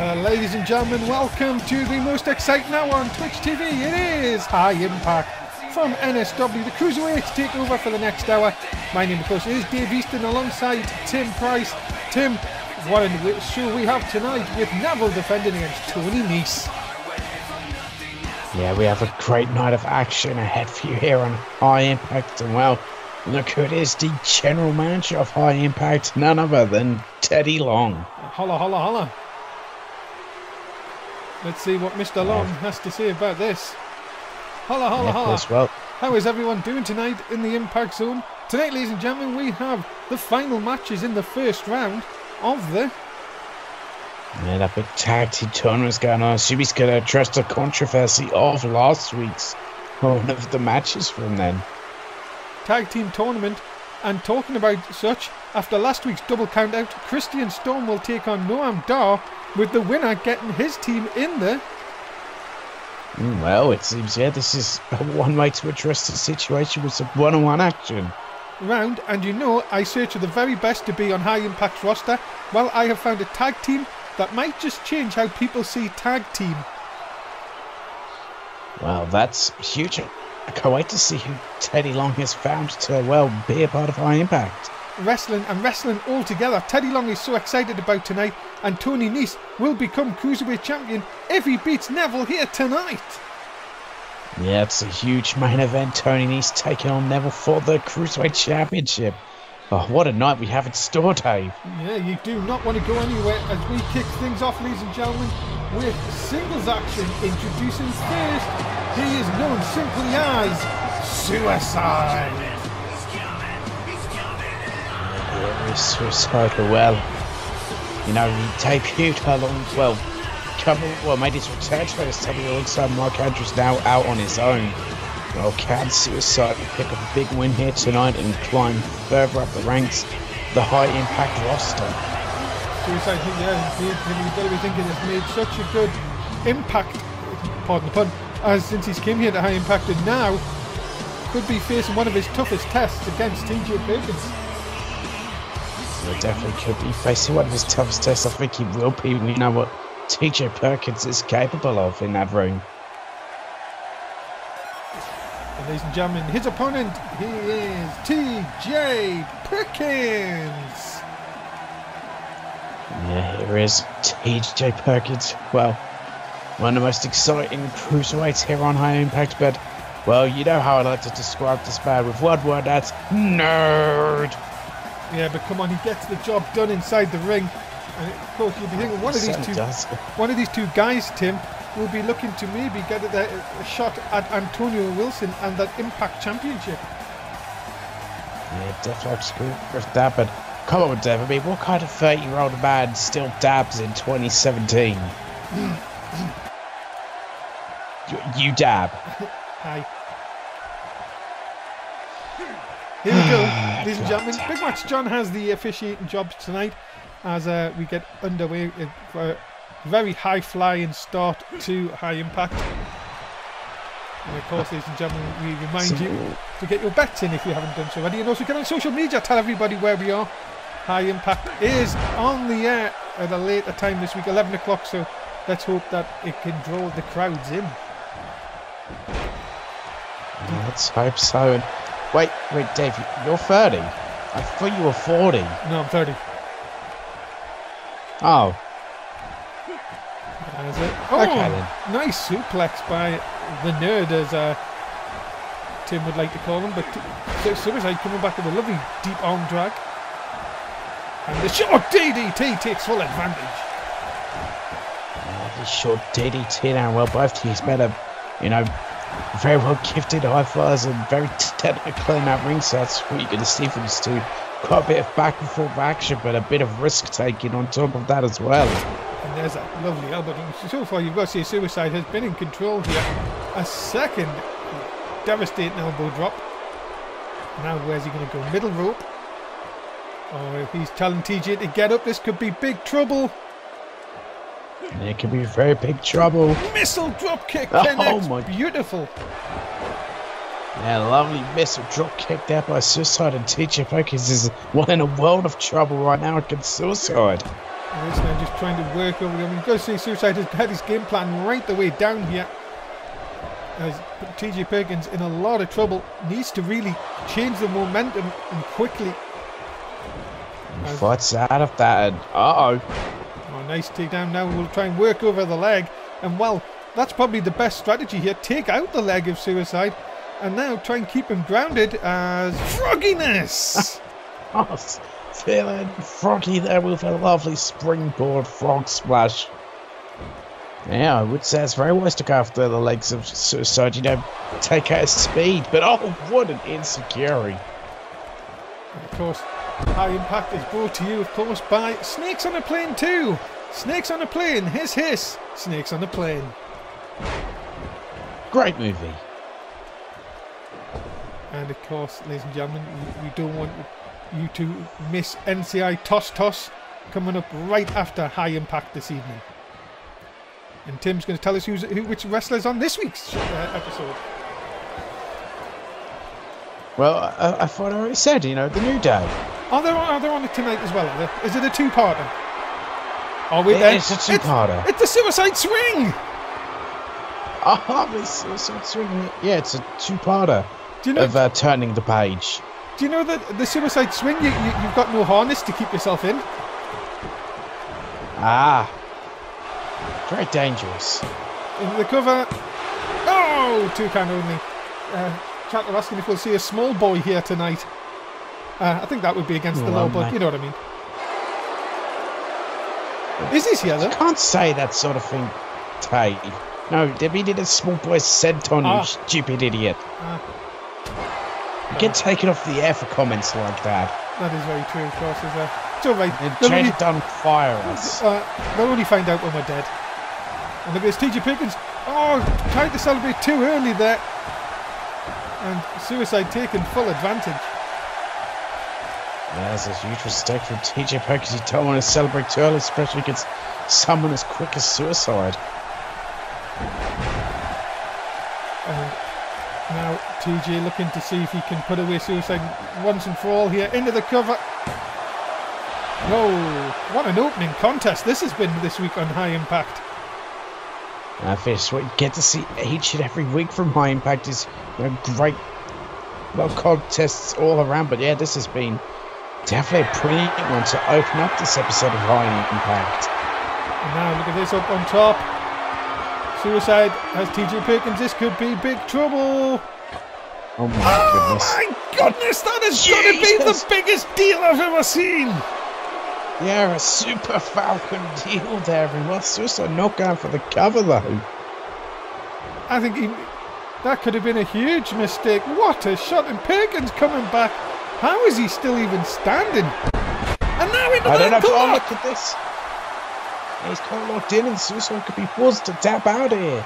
Ladies and gentlemen, welcome to the most exciting hour on Twitch TV. It is High Impact from NSW, the Cruiserweight, take over for the next hour. My name, of course, is Dave Easton alongside Tim Price. Tim, what a show we have tonight with Neville defending against Tony Nese. Yeah, we have a great night of action ahead for you here on High Impact. And well, look who it is, the general manager of High Impact, none other than Teddy Long. Holla, holla, holla. Let's see what Mr. Long has to say about this. Holla, holla, holla. Well. How is everyone doing tonight in the Impact Zone? Tonight, ladies and gentlemen, we have the final matches in the first round of the... Yeah, that big tag team tournament's going on. Subi's going to address the controversy of last week's one of the matches from then. Tag team tournament, and talking about such, after last week's double count out, Christian Storm will take on Noam Dar, with the winner getting his team in there. Well, it seems, yeah, this is one way to address the situation with some one-on-one action. Round, and you know, I search for the very best to be on High Impact's roster. Well, I have found a tag team that might just change how people see tag team. Well, that's huge. I can't wait to see who Teddy Long has found to, well, be a part of High Impact. Wrestling all together. Teddy Long is so excited about tonight, and Tony Nese will become Cruiserweight Champion if he beats Neville here tonight. Yeah, it's a huge main event. Tony Nese taking on Neville for the Cruiserweight Championship. Oh, what a night we have in store, Dave. Yeah, you do not want to go anywhere as we kick things off, ladies and gentlemen, with singles action. Introducing first, he is known simply as Suicide. Yeah, Suicide, well, you know, he debuted made his return to NSW alongside Mark Andrews, now out on his own. Well, can Suicide pick up a big win here tonight and climb further up the ranks of the High Impact roster? Suicide, yeah, indeed, you've got to be thinking has made such a good impact, pardon the pun, as since he's came here to High Impact, and now could be facing one of his toughest tests against TJ Perkins. He definitely could be facing one of his toughest tests. I think he will be. We know what TJ Perkins is capable of in that ring. And ladies and gentlemen, his opponent, he is TJ Perkins. Yeah, here is TJ Perkins. Well, one of the most exciting cruiserweights here on High Impact, but, well, you know how I like to describe this man with one word, that's nerd. Yeah, but come on, he gets the job done inside the ring. And of course, you'll be thinking one of these two guys, Tim, will be looking to maybe get a shot at Antonio Wilson and that Impact Championship. Yeah, definitely screw with that, but come on, Dev. I mean, what kind of 30-year-old man still dabs in 2017? You dab. Hi. Here we go, ladies and gentlemen. Big Match John has the officiating job tonight as we get underway for a very high-flying start to High Impact. And of course, ladies and gentlemen, we remind you to get your bets in if you haven't done so already. And also get on social media, tell everybody where we are. High Impact is on the air at a later time this week, 11 o'clock, so let's hope that it can draw the crowds in. Let's hope so. And wait, Dave, you're 30? I thought you were 40. No, I'm 30. Oh. Okay, then. Nice suplex by the nerd, as Tim would like to call him. But Suicide coming back with a lovely deep arm drag. And the short DDT takes full advantage. The short DDT now. Well, both teams better, you know, very well gifted high flyers and very technical in that ring. So that's what you're going to see from these two. Quite a bit of back and forth action, but a bit of risk taking on top of that as well. And there's that lovely elbow. So far, you've got to see Suicide has been in control here. A second devastating elbow drop. Now, where's he going to go? Middle rope. Oh, he's telling TJ to get up. This could be big trouble. It could be very big trouble. Missile drop kick connects. Oh, beautiful. Yeah, lovely missile drop kick there by Suicide, and TJ Perkins is one in a world of trouble right now against Suicide. He's now just trying to work over him. You've got to see Suicide has had his game plan right the way down here. As TJ Perkins in a lot of trouble, needs to really change the momentum and quickly. Fights out of that. Oh, nice takedown now. We'll try and work over the leg. And well, that's probably the best strategy here. Take out the leg of Suicide. And now try and keep him grounded as Frogginess. Oh, feeling Froggy there with a lovely springboard frog splash. Yeah, I would say it's very wise to go after the legs of Suicide, you know, take out his speed, but oh, what an insecurity. Of course, High Impact is brought to you, of course, by Snakes on a Plane 2. Snakes on a Plane, hiss, Snakes on a Plane. Great movie. And of course, ladies and gentlemen, we don't want you to miss NCI Toss coming up right after High Impact this evening. And Tim's going to tell us which wrestler's on this week's episode. Well, I thought I already said, you know, the New Day. Are they on it tonight as well? Is it a two-parter? Are we there? It's a two-parter. It's the Suicide Swing! Oh, the Suicide Swing. Yeah, it's a two-parter of turning the page. Do you know that the Suicide Swing, you've got no harness to keep yourself in? Ah. Very dangerous. In the cover. Oh, 2 count only. Chat are asking if we'll see a small boy here tonight. I think that would be against the law, but you know what I mean. Is he here though? You can't say that sort of thing, Tay. No, we did a small boy senton, you stupid idiot. You get taken off the air for comments like that. That is very true, of course. It's alright. Don't fire us. They'll only find out when we're dead. And look at this, TJ Perkins. Oh, tried to celebrate too early there. And Suicide taking full advantage. Yeah, that's a huge mistake from TJ Perkins. You don't want to celebrate too early, especially against someone as quick as Suicide. And now TJ looking to see if he can put away Suicide once and for all here. Into the cover. Whoa, what an opening contest this has been this week on High Impact. Fish, what you get to see each and every week from High Impact is great contests all around. But yeah, this has been definitely a brilliant one to open up this episode of High Impact. And now look at this up on top. Suicide has TJ Perkins. This could be big trouble. Oh my goodness. Oh my goodness, that has got to be the biggest deal I've ever seen. Yeah, a super Falcon deal there. Everyone. Suicide not going for the cover though. I think that could have been a huge mistake. What a shot, and Perkins coming back. How is he still even standing? And now into I don't know. Oh, look at this. He's kind of locked in, and Suicide could be forced to tap out here.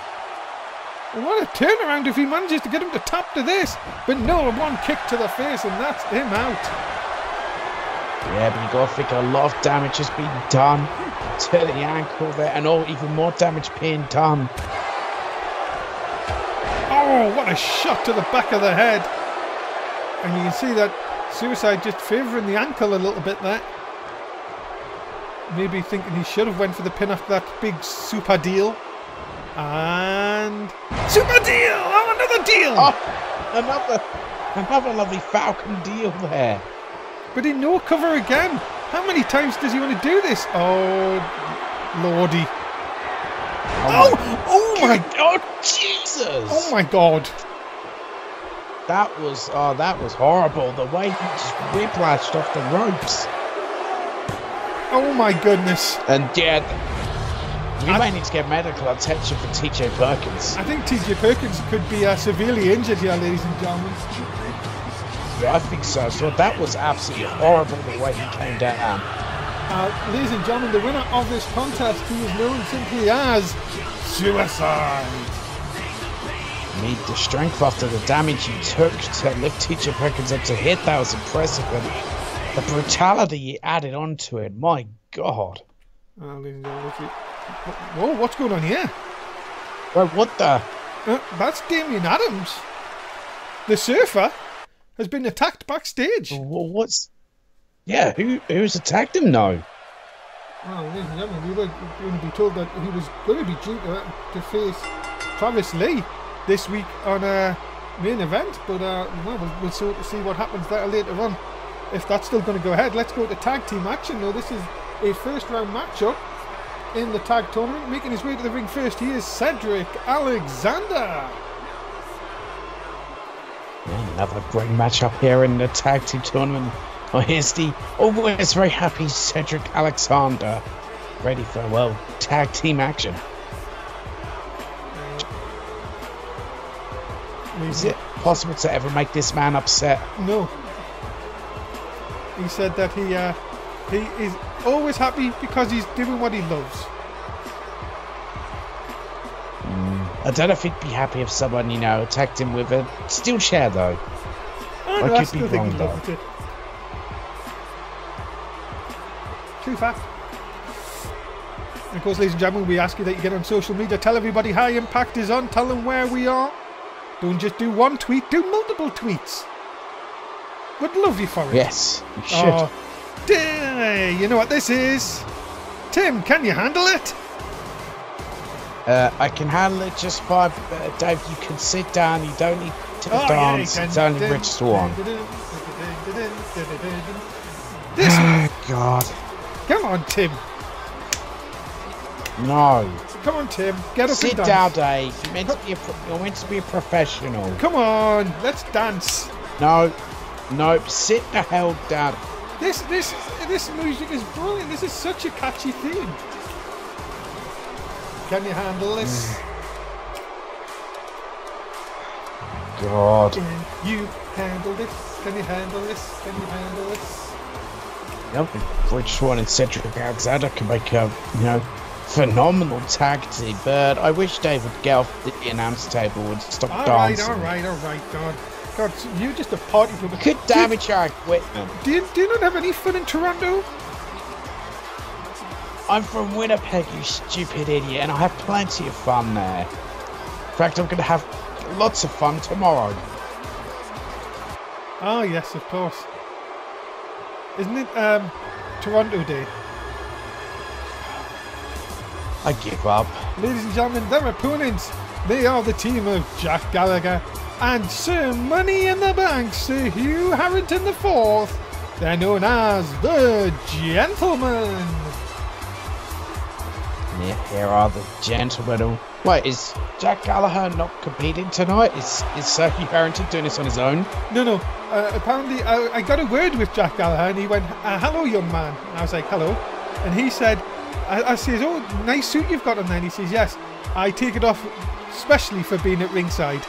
What a turnaround if he manages to get him to tap to this. But no, one kick to the face, and that's him out. Yeah, but you got to think a lot of damage has been done to the ankle there, and even more damage being done. Oh, what a shot to the back of the head. And you can see that Suicide just favouring the ankle a little bit there. Maybe thinking he should have went for the pin after that big super deal. And super deal! Oh, another deal! Oh, another lovely Falcon deal there. But in no cover again. How many times does he want to do this? Oh, lordy. Oh my God, Jesus! Oh my God. That was horrible. The way he just whiplashed off the ropes. Oh my goodness. And yeah, we might need to get medical attention for TJ Perkins. I think TJ Perkins could be severely injured here, ladies and gentlemen. Yeah, I think so. So that was absolutely horrible the way he came down. Ladies and gentlemen, the winner of this contest, who is known simply as Suicide. Need the strength after the damage he took to lift TJ Perkins up to hit. That was impressive. And the brutality he added onto it, my God. Ladies and gentlemen, whoa, what's going on here? Well, what the? That's Damian Adams. The surfer has been attacked backstage. What's... Yeah, who's attacked him now? Well, ladies and gentlemen, we were going to be told that he was going to be due to face Travis Lee this week on a main event, but well, we'll sort of see what happens there later on. If that's still going to go ahead, let's go to tag team action. Now, this is a first round matchup in the tag tournament. Making his way to the ring first, he is Cedric Alexander. Another great matchup here in the tag team tournament. Oh, here's the always very happy Cedric Alexander, ready for, well, tag team action. Is it possible to ever make this man upset? No. He said that he is always happy because he's doing what he loves. I don't know if he'd be happy if someone, you know, attacked him with a steel chair, though. I could be wrong, though. True fact. And of course, ladies and gentlemen, we ask you that you get on social media. Tell everybody High Impact is on. Tell them where we are. Don't just do one tweet, do multiple tweets. Would love you for it. Yes, you should. Oh, you know what this is? Tim, can you handle it? I can handle it just fine, Dave. You can sit down. You don't need to dance. Yeah, it's only Rich Swan. This. God. Come on, Tim. No. Come on, Tim. Get up sit and dance. Sit down, Dave. You're meant to be a professional. Come on, let's dance. No. Sit the hell down. This music is brilliant. This is such a catchy theme. Can you handle this? God. Can you handle this? Can you handle this? Can you handle this? Yep. Rich Swan and Cedric Alexander can make a, you know, phenomenal tag team, but I wish Dave would get off the announce table and stop dancing. All right, God, you're just a party pooper. Good damage our equipment. Do you not have any fun in Toronto? I'm from Winnipeg, you stupid idiot, and I have plenty of fun there. In fact, I'm going to have lots of fun tomorrow. Oh, yes, of course. Isn't it Toronto Day? I give up. Ladies and gentlemen, their opponents, they are the team of Jack Gallagher and Sir Money in the Bank, Sir Hugh Harrington IV. They're known as the Gentlemen. Yeah, here are the gentlemen. Wait, is Jack Gallagher not competing tonight? Is Sir Hugh Harrington doing this on his own? No. Apparently, I got a word with Jack Gallagher and he went, hello, young man. And I was like, hello. And he said, I says, oh, nice suit you've got on there. And he says, yes, I take it off especially for being at ringside.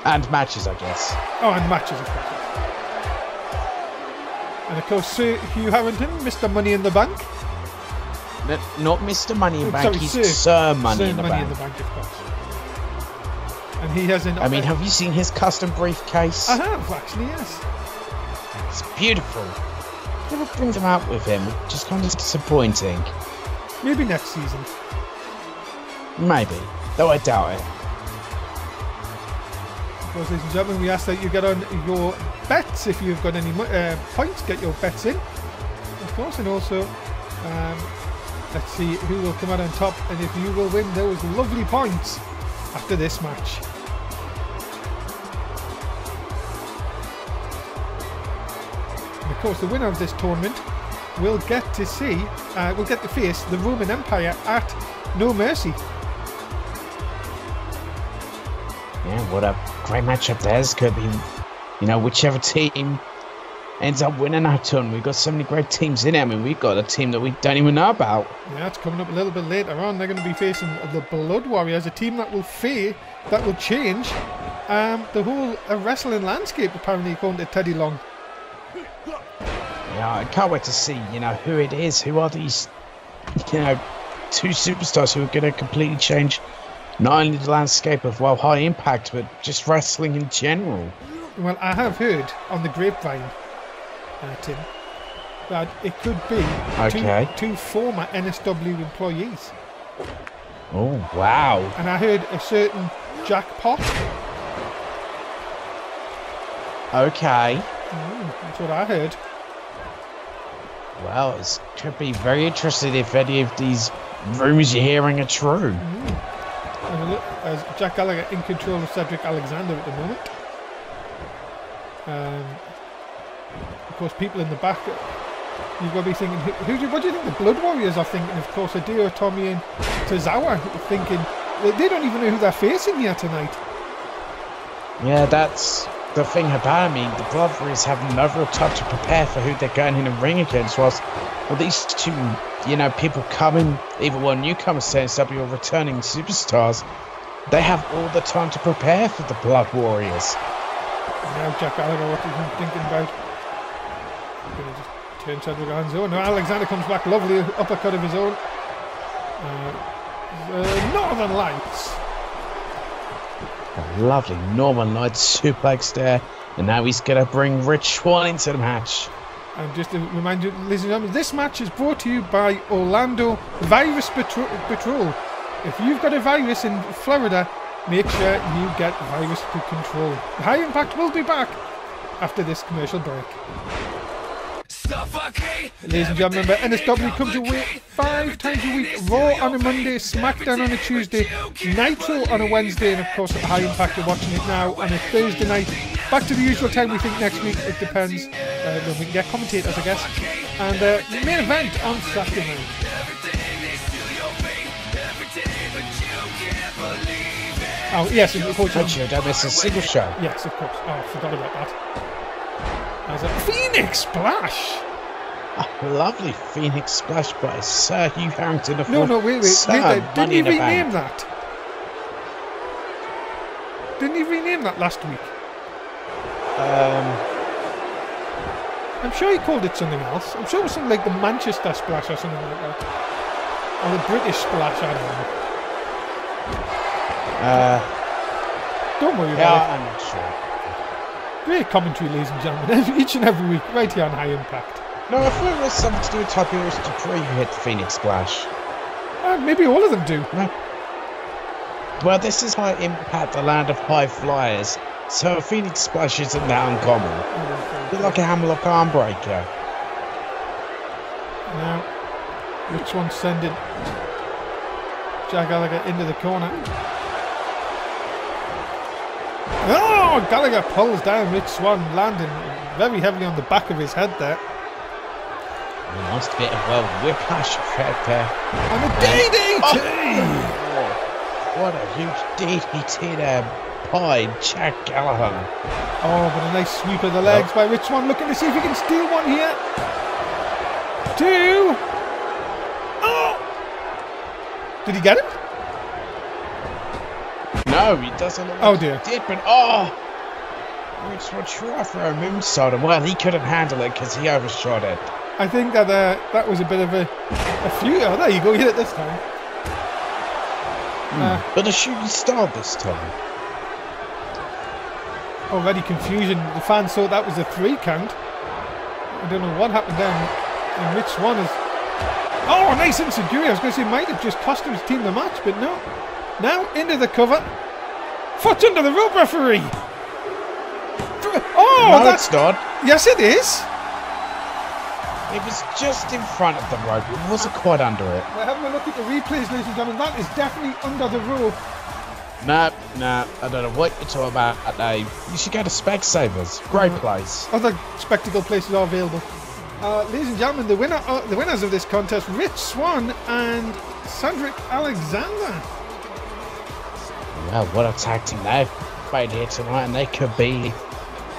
And matches, I guess. Oh, and matches, of course. And of course, Sir Hugh Harrington, Mr. Money in the Bank. Not Mr. Money in the Bank, he's Sir Money in the Bank. Sir Money in the Bank, of course. And he has an... I mean, have you seen his custom briefcase? I have, actually, yes. It's beautiful. Never brings them out with him, which is kind of disappointing. Maybe next season. Maybe, though I doubt it. Of course, ladies and gentlemen, we ask that you get on your bets. If you've got any points, get your bets in, of course. And also, let's see who will come out on top and if you will win those lovely points after this match. And of course, the winner of this tournament will get to face the Roman Empire at No Mercy. Yeah, what a great matchup there's. Could be, you know, whichever team ends up winning that tournament. We've got so many great teams in it. I mean, we've got a team that we don't even know about. Yeah, it's coming up a little bit later on. They're going to be facing the Blood Warriors, a team that will change the whole wrestling landscape, apparently, according to Teddy Long. Yeah, I can't wait to see, you know, who it is. Who are these, you know, two superstars who are going to completely change not only the landscape of, well, High Impact, but just wrestling in general. Well, I have heard on the grapevine, Tim, that it could be two former NSW employees. Oh, wow. And I heard a certain Jackpot. Okay. That's what I heard. Well, it could be very interesting if any of these rumours you're hearing are true. And look, as Jack Gallagher in control of Cedric Alexander at the moment. Of course, people in the back, you've got to be thinking, what do you think the Blood Warriors are thinking? Of course, Hideo, Tommy and Tozawa thinking, they don't even know who they're facing here tonight. Yeah, that's the thing about me. The Blood Warriors have no real time to prepare for who they're going in the ring against. Whilst these two, people coming, either one newcomers to NSW or returning superstars, they have all the time to prepare for the Blood Warriors. Now Jack Gallagher, what is he thinking about? Going to just turn Cedric on his own. Now Alexander comes back, lovely uppercut of his own. Northern Lights. A lovely Northern Lights suplex there, and now he's going to bring Rich Swann into the match. And just to remind you, ladies and gentlemen, this match is brought to you by Orlando Virus Patrol. If you've got a virus in Florida, make sure you get virus control. High Impact will be back after this commercial break. Ladies and gentlemen, NSW comes away 5 times a week. Raw on a Monday, SmackDown on a Tuesday, Nitro on a Wednesday, and of course at High Impact you're watching it now on a Thursday night. Back to the usual time we think next week, it depends when we can get commentators, I guess. And the main event on Saturday night. Oh yes, of course. Don't miss a single show. Yes, of course. Oh, I forgot about that. As a Phoenix Splash. A lovely Phoenix Splash by Sir Hugh Harrington. No, wait. Didn't he rename that? Didn't he rename that last week? I'm sure he called it something else. I'm sure it was something like the Manchester Splash or something like that. Or the British Splash, I don't know. Don't worry about it. I'm not sure. Great commentary, ladies and gentlemen, each and every week, right here on High Impact. No, I thought it was something to do with Tiberius Dupree who hit Phoenix Splash. Maybe all of them do. No. Well, this is High Impact, the land of high flyers, so a Phoenix Splash isn't that uncommon. A bit like a hammerlock arm breaker. Now, which one's sending Jack Gallagher into the corner? Oh, Gallagher pulls down Rich Swann, landing very heavily on the back of his head there. A nice bit of whiplash effect there. And a DDT! Oh, what a huge DDT there by Jack Gallagher. Oh, but a nice sweep of the legs by Rich Swann, looking to see if he can steal one here. 2. Oh! Did he get it? No, he doesn't look oh like dear. He did, but Rich Swann tried for a moonsault, and well, he couldn't handle it because he overshot it. I think that that was a bit of a few. Oh, there you go, you hit it this time. But a shooting star this time. Already confusion. The fans thought that was a 3 count. I don't know what happened then. And Rich Swann is... Oh, nice insecurity. I was going to say might have just cost his team the match, but no. Now into the cover. Foot under the rope, referee. Oh, no, that's not. Yes, it is. It was just in front of the rope. It wasn't quite under it. We're having a look at the replays, ladies and gentlemen. That is definitely under the rope. Nah, I don't know what you're talking about, Dave. You should go to Specsavers. Great place. Other spectacle places are available. Ladies and gentlemen, the winners of this contest, Rich Swann and Cedric Alexander. Well, what a tag team they've played here tonight, and they could be,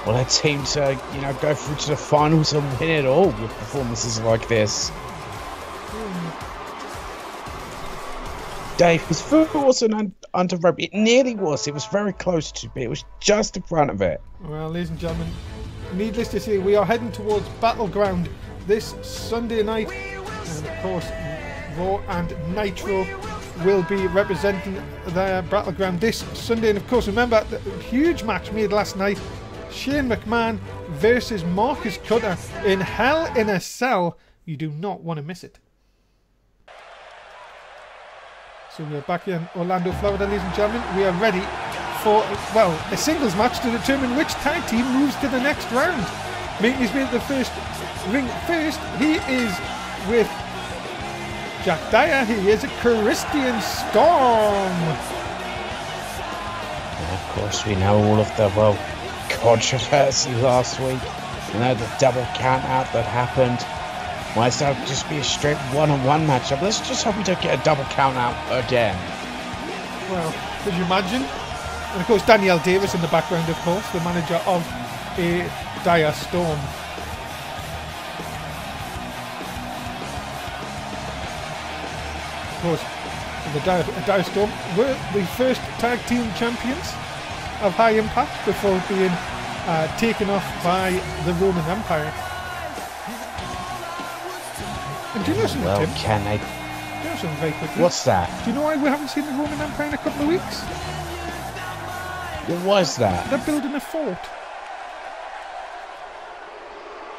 well, a team to, go through to the finals and win it all with performances like this. Dave, his foot wasn't under rope. It nearly was. It was very close to be. It was just in front of it. Well, ladies and gentlemen, needless to say, we are heading towards Battleground this Sunday night. And of course, Raw and Nitro will be representing their Battleground this Sunday. And of course, remember the huge match made last night. Shane McMahon versus Marcus Cutter in Hell in a Cell. You do not want to miss it. So we're back in Orlando, Florida, ladies and gentlemen. We are ready for, well, a singles match to determine which tag team moves to the next round. making his way to the first ring first. He is with Jack Dyer. He is a Christian Storm. And of course, we know all of the, well, controversy last week. You know, the double count out that happened. Why does that just be a straight one-on-one matchup? Let's just hope we don't get a double count out again. Well, could you imagine? And of course, Danielle Davis in the background, of course, the manager of a Dire Storm. Of course, the Dire Storm were the first tag team champions of High Impact before being taken off by the Roman Empire. And do you know something, Well, Tim? can they? Do you know something very quickly? What's that? Do you know why we haven't seen the Roman Empire in a couple of weeks? What was that? They're building a fort.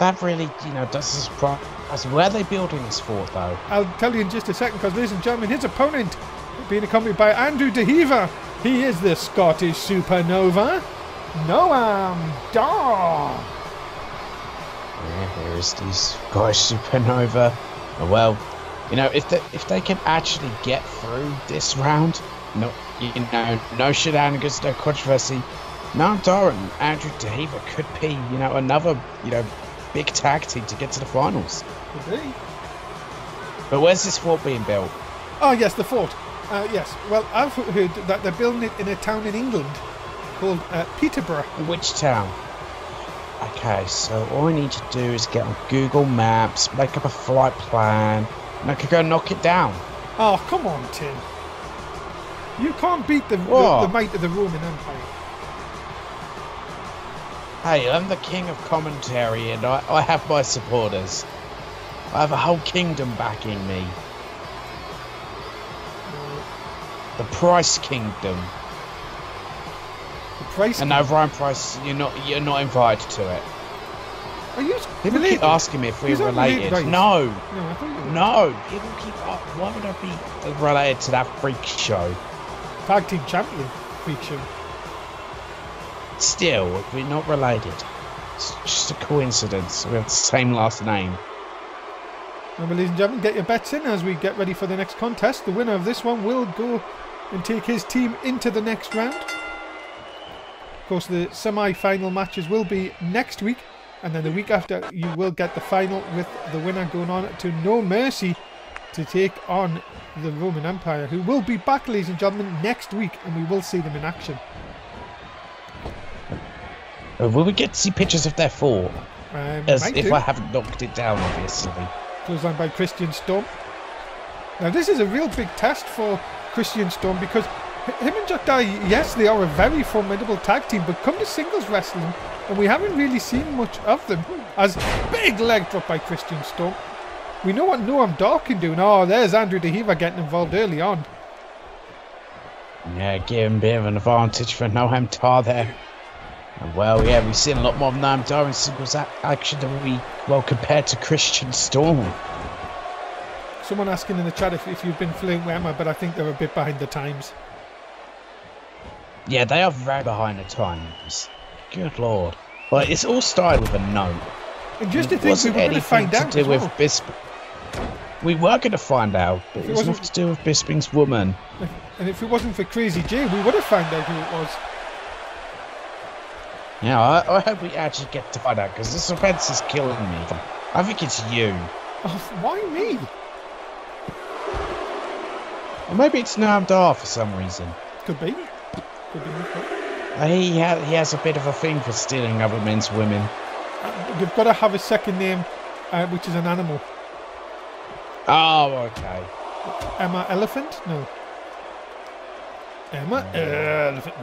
That really, you know, doesn't surprise us. Where are they building this fort, though? I'll tell you in just a second, because ladies and gentlemen, his opponent, being accompanied by Andrew DeHever, he is the Scottish Supernova, Noam Dar. Yeah, here is the Scottish Supernova. Oh, well, you know, if they can actually get through this round, no shenanigans, no controversy, Noam Dar and Andrew DeHever could be, you know, another, you know, big tag team to get to the finals. Could be. But where's this fort being built? Oh yes, the fort. Yes. Well, I've heard that they're building it in a town in England called Peterborough. Which town? Okay, so all I need to do is get on Google Maps, make up a flight plan, and I could go knock it down. Oh, come on, Tim. You can't beat the might of the Roman Empire. Hey, I'm the king of commentary, and I have my supporters. I have a whole kingdom backing me. The Price Kingdom. The Price. And no, Ryan Price, you're not invited to it. Are you People related? keep asking me if we're He's not related. right? No, No, I thought you were. no. People keep. Why would I be related to that freak show? Tag team champion freak show. Still, we're not related. It's just a coincidence. We have the same last name. And ladies and gentlemen, get your bets in as we get ready for the next contest. The winner of this one will go and take his team into the next round. Of course, the semi-final matches will be next week, and then the week after you will get the final with the winner going on to No Mercy to take on the Roman Empire, who will be back, ladies and gentlemen, next week, and we will see them in action. Will we get to see pictures of their fort? As if do. I haven't knocked it down, obviously. Closed on by Christian Storm. Now this is a real big test for Christian Storm, because him and Jack Dyer, yes, they are a very formidable tag team, but come to singles wrestling, and we haven't really seen much of them. As big leg drop by Christian Storm. We know what Noam Dar can do. Oh, there's Andrew DeHever getting involved early on. Yeah, give him a bit of an advantage for Noam Dar there. And well, yeah, we've seen a lot more of Noam Dar in singles action than we, well, compared to Christian Storm. Someone asking in the chat if you've been flirting with Emma, but I think they're a bit behind the times. Yeah, they are very behind the times. Good lord. But it's all started with a note. And just to think we were going to find out as well. We were going to find out, but it was nothing to do with Bisping's woman. And if it wasn't for Crazy J, we would have found out who it was. Yeah, I hope we actually get to find out, because this offense is killing me. I think it's you. Oh, why me? Or maybe it's Noam Dar for some reason. Could be. Could be. He has a bit of a thing for stealing other men's women. You've got to have a second name, which is an animal. Oh, okay. Emma Elephant? No. Emma Elephant.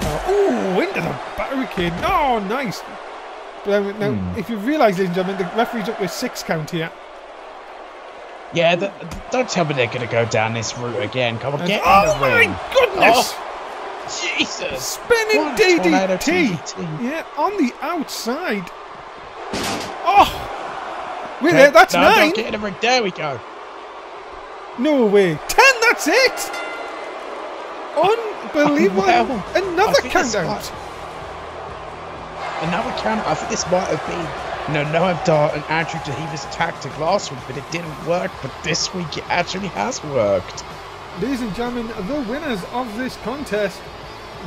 No, oh, into the barricade. Oh, nice. But, now, if you realise, ladies and gentlemen, the referee's up with 6 count here. Yeah, don't tell me they're going to go down this route again. Come on, get in the ring. Oh, my goodness. Oh, Jesus. Spinning DDT. Yeah, on the outside. Oh. Wait there, that's 9. Don't get in the ring. There we go. No way. 10, that's it. Unbelievable. Well, Another count out. Another count. I think this might have been, Noam Dar and Andrew DeHeever's tactic last week, but it didn't work. But this week it actually has worked. Ladies and gentlemen, the winners of this contest,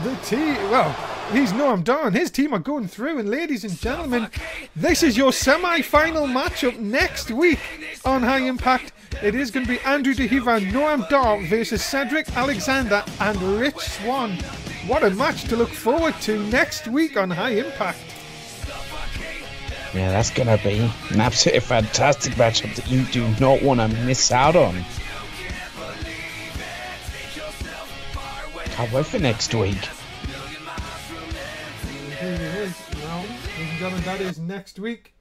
the team, well, he's Noam Dar and his team are going through. And ladies and gentlemen, this is your semi-final matchup next week on High Impact. It is going to be Andrew DeHeever and Noam Dar versus Cedric Alexander and Rich Swan. What a match to look forward to next week on High Impact. Yeah, that's going to be an absolutely fantastic matchup that you do not want to miss out on. Can't wait for next week. Here it is. Well, ladies and gentlemen, that is next week.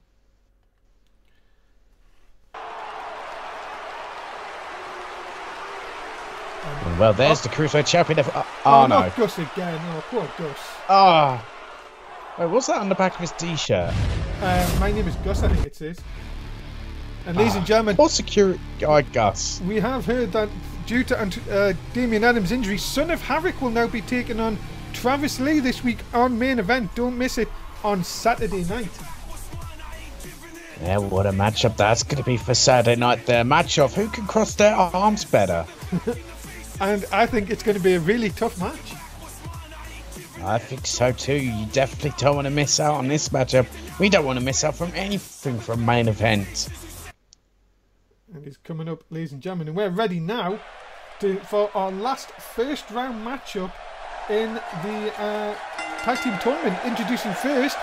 Well, there's the Cruiserweight champion. Oh, no. Not Gus again. Oh, poor Gus. Ah. Wait, what's that on the back of his t-shirt? My name is Gus, I think it says. And ladies and gentlemen, what security guy Gus? We have heard that due to Damian Adams' injury, Son of Havoc will now be taking on Travis Lee this week on Main Event. Don't miss it on Saturday night. Yeah, what a matchup that's going to be for Saturday night. The match of who can cross their arms better. And I think it's going to be a really tough match. I think so too. You definitely don't want to miss out on this matchup. We don't want to miss out from anything from Main Event. And it's coming up, ladies and gentlemen, and we're ready now for our last first round matchup in the tag team tournament. Introducing first,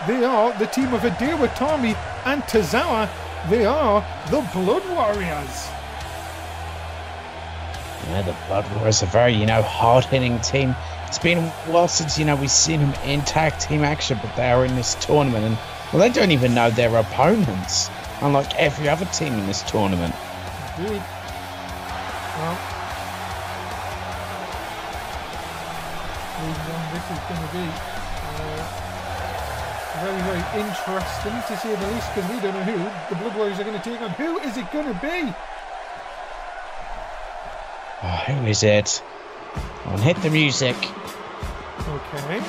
they are the team of Hideo Itami and Tozawa. They are the Blood Warriors. Yeah, the Blood Warriors are a very, hard-hitting team. It's been a while since, we've seen them in tag team action, but they are in this tournament, and, well, they don't even know their opponents, unlike every other team in this tournament. Indeed. Well, this is going to be very, very interesting to say the least, because we don't know who the Blood Warriors are going to take on. Who is it going to be? Oh, who is it? I'll hit the music. Okay.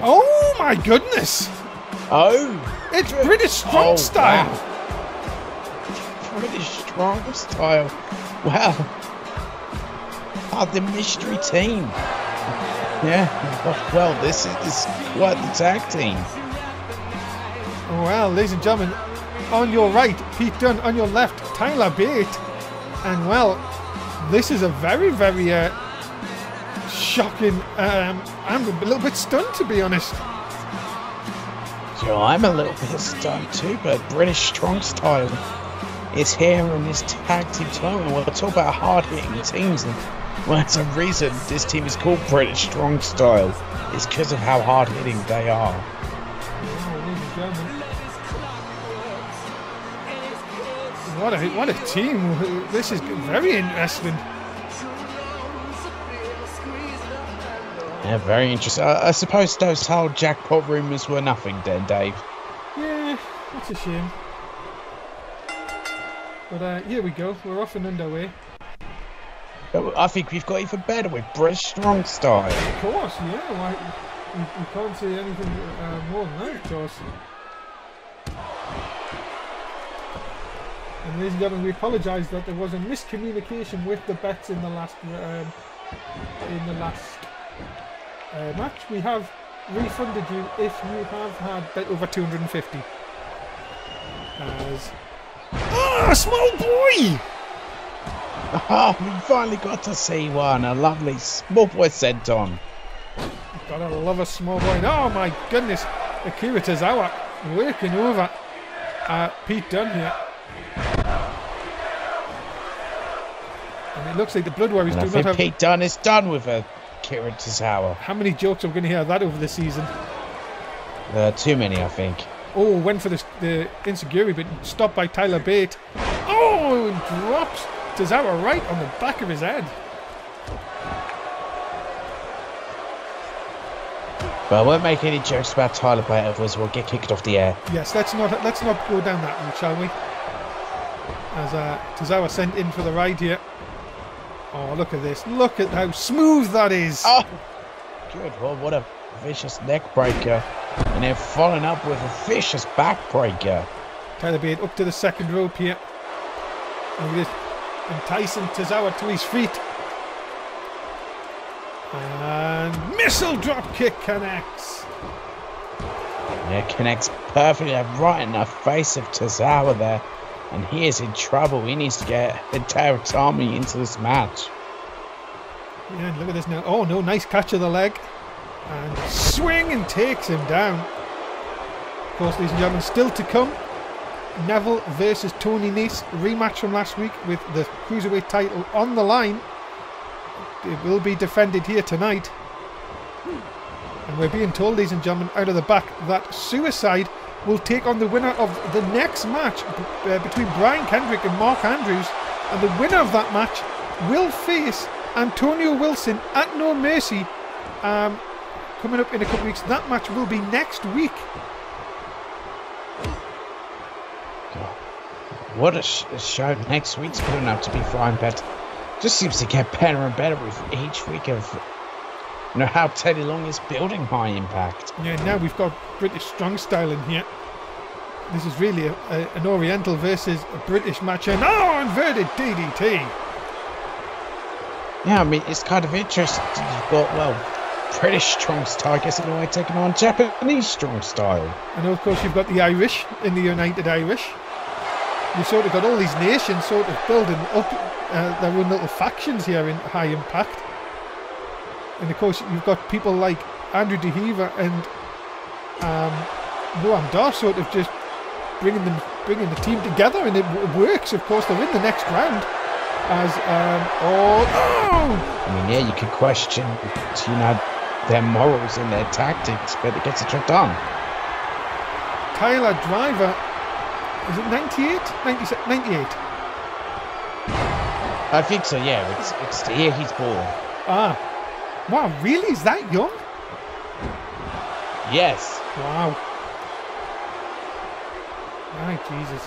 Oh my goodness! Oh! It's British Strong Style! Wow. British Strong Style. Wow. The mystery team. Yeah. Well, this is quite the tag team. Well, ladies and gentlemen, on your right, Pete Dunne. On your left, Tyler Bate. And well, this is a very, very shocking. I'm a little bit stunned, to be honest. So I'm a little bit stunned too, but British Strong Style is here in this tag team tournament. We'll talk about hard-hitting teams, and well, there's a reason this team is called British Strong Style. It's because of how hard-hitting they are. What a team! This is very interesting. Yeah, very interesting. I suppose those whole jackpot rumours were nothing then, Dave. Yeah, that's a shame. But here we go. We're off and underway. I think we've got even better with British Strong Style. Of course, yeah. We can't say anything more than that, of course. And ladies and gentlemen, we apologise that there was a miscommunication with the bets in the last match. We have refunded you if you have had bet over 250. Small boy! Oh, we finally got to see one. A lovely small boy sent on. Gotta love a small boy. Oh my goodness. Akira Tozawa working over Pete Dunne here. And it looks like the Blood Warriors do not have... Pete Dunne is done with Akira Tozawa. How many jokes are we going to hear of that over the season? Too many, I think. Oh, went for the insecurity, but stopped by Tyler Bate. Oh, and drops Tozawa right on the back of his head. Well, I won't make any jokes about Tyler Bate, otherwise we'll get kicked off the air. Yes, let's not go down that route, shall we? As Tozawa sent in for the ride here. Oh, look at this. Look at how smooth that is. Oh, good. Well, what a vicious neck breaker. And they're following up with a vicious back breaker. Tyler Bate up to the second rope here. Look at this. Enticing Tozawa to his feet. And missile drop kick connects. Yeah, connects perfectly right in the face of Tozawa there. And he is in trouble. He needs to get Hideo Itami into this match. Yeah, look at this now. Oh no, nice catch of the leg. And swing and takes him down. Of course, ladies and gentlemen, still to come. Neville versus Tony Nese. Rematch from last week with the Cruiserweight title on the line. It will be defended here tonight. And we're being told, ladies and gentlemen, out of the back, that Suicide will take on the winner of the next match between Brian Kendrick and Mark Andrews. And the winner of that match will face Antonio Wilson at No Mercy coming up in a couple of weeks. That match will be next week. What a show next week's putting up to be fine, but just seems to get better and better with each week of how Teddy Long is building High Impact. Yeah, now we've got British Strong Style in here. This is really an Oriental versus a British match, and inverted DDT. Yeah, I mean, it's kind of interesting. You've got, British Strong Style, I guess, in a way, taking on Japanese Strong Style. And of course, you've got the Irish in the United Irish. You've sort of got all these nations sort of building up their own little factions here in High Impact. And of course, you've got people like Andrew DeHever and Noam Dar sort of just bringing the team together, and it works. Of course, they're in the next round. As I mean, yeah, you could question, their morals and their tactics, but it gets the job done. Tyler Driver, is it 98? 98. I think so. Yeah, it's the year he's born. Wow, really? Is that young? Yes. Wow. My Jesus.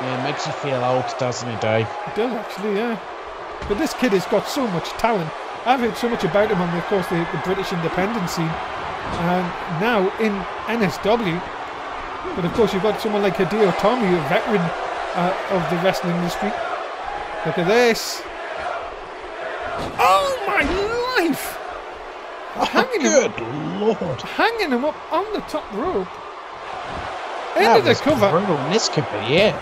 Yeah, it makes you feel old, doesn't it, Dave? It does actually, yeah. But this kid has got so much talent. I've heard so much about him on, of course, the British independent scene, and now in NSW. But of course, you've got someone like Hideo Itami, a veteran of the wrestling industry. Look at this. Oh my life! Hanging him up on the top rope. Into the cover. Brutal. This could be it.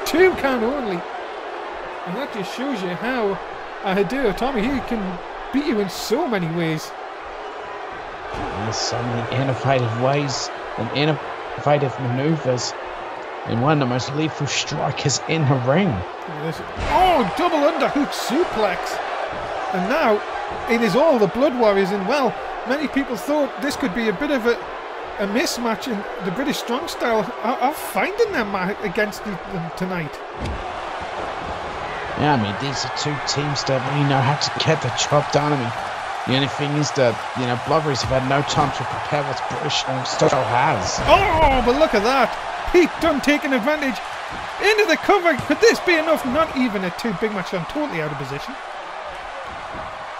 2 count only. And that just shows you how Hideo Itami, he can beat you in so many ways. And there's so many innovative ways and innovative maneuvers. And one of the most lethal strikers in the ring. Oh, double underhook suplex. And now it is all the Blood Warriors. And well, many people thought this could be a bit of a mismatch in the British Strong Style are finding them against them tonight. Yeah, I mean, these are two teams that really know how to get the job done. I mean, the only thing is that, Blood Warriors have had no time to prepare what British Strong Style has. Oh, but look at that. Pete Dunne taking advantage into the cover. Could this be enough? Not even a 2 big match. I'm totally out of position.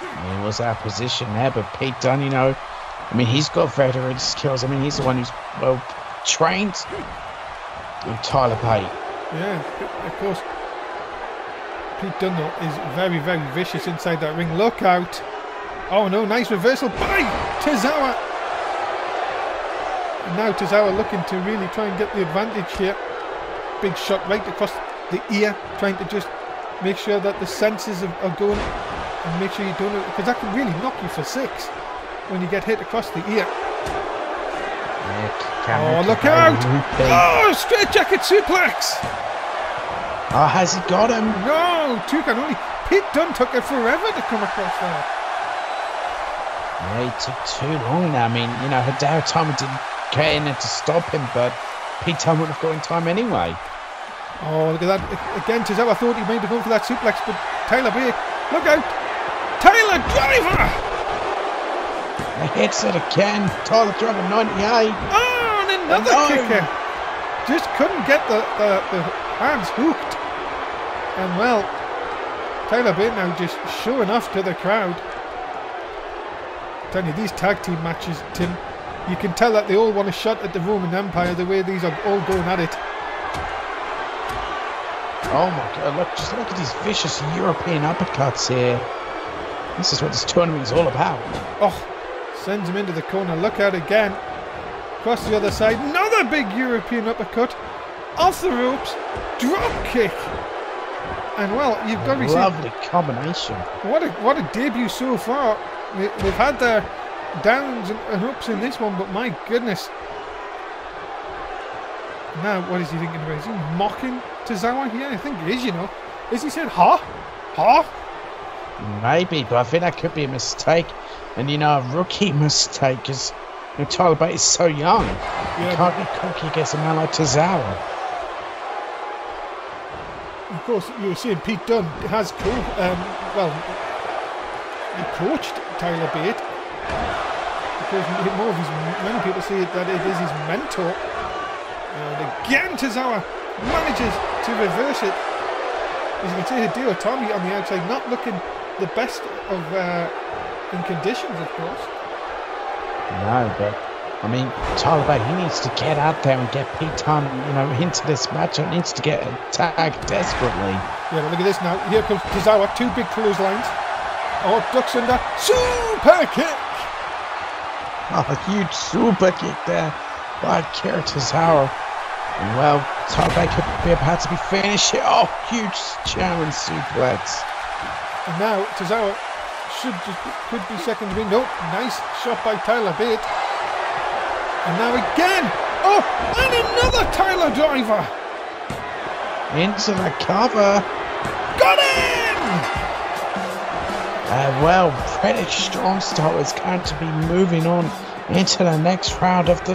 It was our position there, but Pete Dunne, he's got veteran skills. I mean, he's the one who's well trained with Tyler Bate. Yeah, of course. Pete Dunne is very, very vicious inside that ring. Look out. Oh no, nice reversal by Tozawa. And now Tozawa looking to really try and get the advantage here. Big shot right across the ear, trying to just make sure that the senses are going, and make sure you don't, because that can really knock you for 6 when you get hit across the ear. Oh, look out! Oh, straight jacket suplex! Oh, has he got him? No, 2 can only. Pete Dunne took it forever to come across there. Yeah, he took too long now. I mean, Hideo Itami didn't get in there to stop him, but Pete Dunne would have got in time anyway. Oh, look at that. Again, Tozawa thought he might have gone for that suplex, but Tyler Bate, look out! Tyler Driver! He hits it again. Tyler Driver 98. Oh, and another kicker. Just couldn't get the hands hooked. And well, Tyler Bate now just showing off to the crowd. I'm telling you, these tag team matches, Tim, you can tell that they all want a shot at the Roman Empire the way these are all going at it. Oh my god, just look at these vicious European uppercuts here. This is what this tournament is all about. Oh, sends him into the corner. Look out again. Across the other side. Another big European uppercut. Off the ropes. Drop kick. And well, you've got to be lovely combination. What a debut so far. They've had their downs and ups in this one, but my goodness. Now, what is he thinking about? Is he mocking Tozawa? Yeah, I think it is, you know. Is he saying, ha? Ha? Maybe, but I think that could be a mistake. And, you know, a rookie mistake, because Tyler Bate is so young. Yeah, you can't get cocky against a man like Tozawa. Of course, you were saying Pete Dunne has he coached Tyler Bate. Because more of many people say that it is his mentor. And again, Tozawa manages to reverse it. As you can see, Hideo Itami on the outside, not looking the best of in conditions, of course. No, but I mean, Tyler Bate, he needs to get out there and get Pete Dunne, you know, into this match. He needs to get a tag desperately. Yeah, but look at this now. Here comes Tozawa, two big clotheslines. Oh, ducks under, super kick. Oh, a huge super kick there by Akira Tozawa. And well, Tyler Bate could be about to be finished here. Oh, huge German suplex. And now Tozawa could be second to me. Nope, nice shot by Tyler Bate. And now again. Oh, and another Tyler driver. Into the cover. Got him! Well, British Strong Style is going to be moving on into the next round of the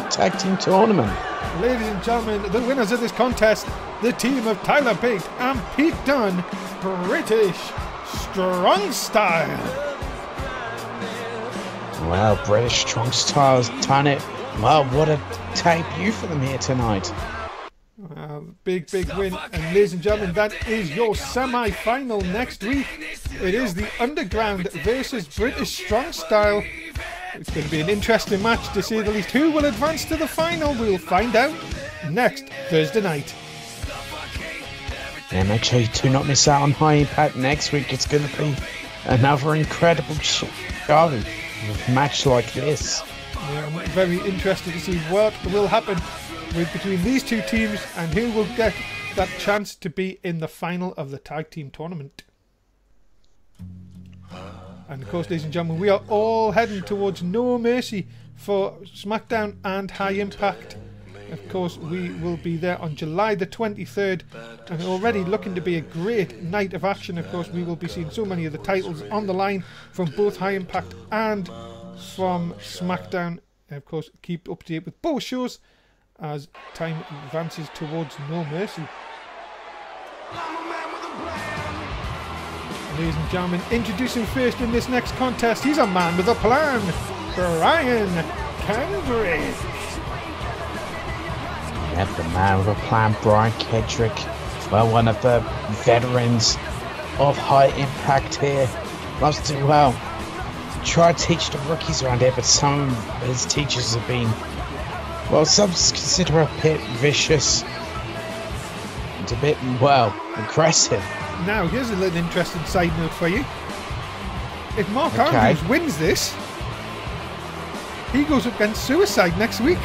tag team tournament. Ladies and gentlemen, the winners of this contest, the team of Tyler Bate and Pete Dunne, British Strong Style. Well, British Strong Style has done it. Well, what a debut for them here tonight. Big win. And ladies and gentlemen, that is your semi-final next week. It is the Underground versus British Strong Style. It's going to be an interesting match, to say the least. Who will advance to the final? We'll find out next Thursday night. Yeah, make sure you do not miss out on High Impact next week. It's going to be another incredible show with a match like this. Yeah, I'm very interested to see what will happen between these two teams and who will get that chance to be in the final of the tag team tournament. And of course, ladies and gentlemen, we are all heading towards No Mercy for SmackDown and High Impact. Of course, we will be there on July the 23rd, and already looking to be a great night of action. Of course, we will be seeing so many of the titles on the line from both High Impact and from SmackDown. And of course, keep up to date with both shows as time advances towards No Mercy. Ladies and gentlemen, introducing first in this next contest, he's a man with a plan, Brian Kendrick. Yep, the man with a plan, Brian Kendrick. Well, one of the veterans of High Impact here. Loves to, well, try to teach the rookies around here, but some of his teachers have been, well, some consider a bit vicious and a bit, well, aggressive. Now, here's a little interesting side note for you. If Mark Andrews wins this, he goes up against Suicide next week.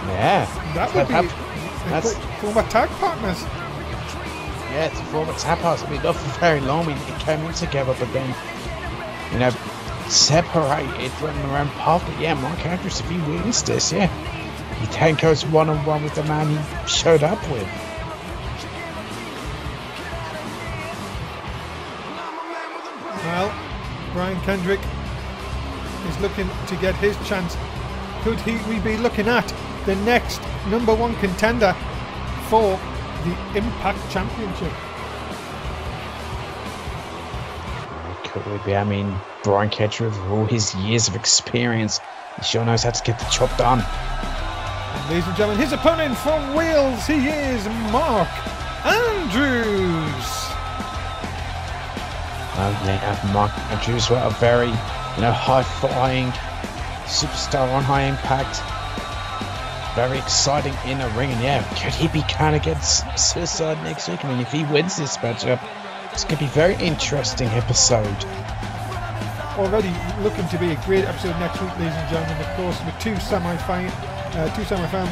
Yeah. That would be former tag partners. Yeah, it's a former tag partners. I mean, not for very long. I mean, they came in together, but then, you know, separated, running around path. But yeah, Mark Andrews, if he wins this, yeah, he then goes one-on-one with the man he showed up with. Well, Brian Kendrick is looking to get his chance. Could we be looking at the next #1 contender for the Impact Championship? Could we be? I mean, Brian Kendrick, with all his years of experience, he sure knows how to get the job done. And ladies and gentlemen, his opponent from Wales, he is Mark Andrews. Yeah, Mark Andrews, what a very, high-flying superstar on High Impact. Very exciting in a ring, and yeah, could he be kind of against Suicide next week? I mean, if he wins this matchup, it's going to be a very interesting episode. Already looking to be a great episode next week, ladies and gentlemen. Of course, with two semi-final